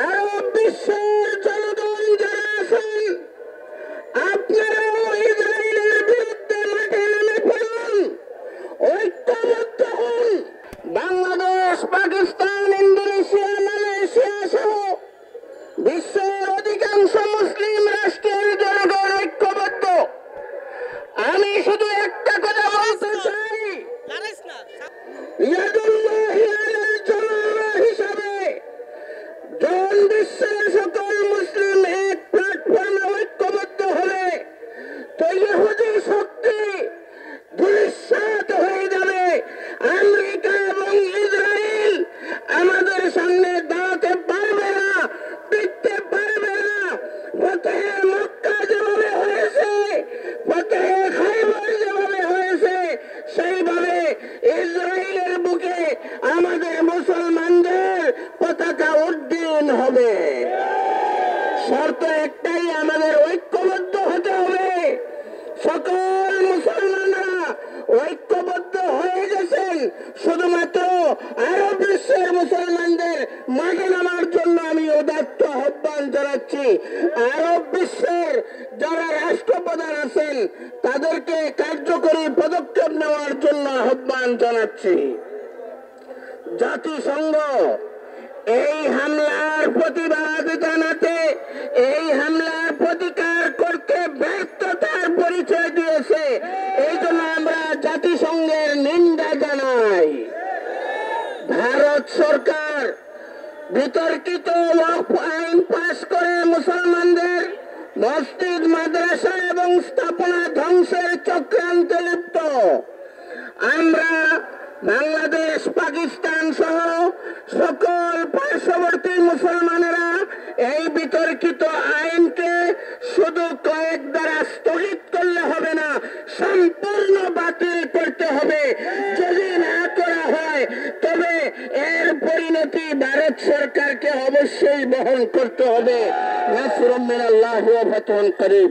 আরব বিশ্বের জনগণ যারা আছেন, আপনারাও ইসরায়েলের বিরুদ্ধে মাঠে নেমে পড়ুন, ঐক্যবদ্ধ হন। বাংলাদেশ, পাকিস্তান, ইন্দোনেশিয়া, মালয়েশিয়া সহ বিশ্বের অধিকাংশ মুসলিম রাষ্ট্রের জনগণ ঐক্যবদ্ধ। আমি শুধু একটা কথা বলতে চাই, ইয়াদুল্লাহি আলাল জামাআহ হিসাবে যখন বিশ্বের সকল মুসলিম এক প্ল্যাটফর্মে ঐক্যবদ্ধ হবে, তো ইহুদি শক্তি ধূলিসাৎ হয়ে যাবে। আমেরিকা এবং ইসরায়েল আমাদের সামনে দাঁড়াতে পারবে না, টিকতে পারবে না। ফতেহে মক্কা যেভাবে হয়েছে, ফতেহে খাইবার যেভাবে হয়েছে, সেইভাবে ইসরায়েলের বুকে আমাদের মুসলমানদের পতাকা উড্ডীন হবে। শর্ত একটাই, আমাদের ঐক্যবদ্ধ হতে হবে। সকল মুসলমানরা ঐক্যবদ্ধ হয়ে গেছেন। শুধুমাত্র আরব বিশ্বের মুসলমানদের মাঠে নামার জন্য আমি উদাত্ত আহ্বান জানাচ্ছি। আরব বিশ্বের যারা রাষ্ট্রপ্রধান আছেন তাদেরকে কার্যকরী পদক্ষেপ নেওয়ার জন্য আহ্বান জানাচ্ছি। জাতিসংঘ এই হামলার প্রতিবাদ জানাতে, এই হামলার প্রতিকার করতে ব্যর্থতার পরিচয় দিয়েছে। এই জন্য আমরা জাতিসংঘের নিন্দা জানাই। ভারত সরকার বিতর্কিত ওয়াকফ আইন পাশ করে মুসলমানদের মসজিদ, মাদ্রাসা এবং স্থাপনা ধ্বংসের চক্রান্তে লিপ্ত। আমরা বাংলাদেশ, পাকিস্তান সহ সকল পার্শ্ববর্তী মুসলমানেরা এই বিতর্কিত আইনকে শুধু কয়েক দ্বারা স্থগিত করলে হবে না, সম্পূর্ণ বাতিল করতে হবে। যদি না করা হয় তবে এর পরিণতি ভারত সরকারকে অবশ্যই বহন করতে হবে। নাসরুম মিনাল্লাহি ওয়া ফাতহুন করিব।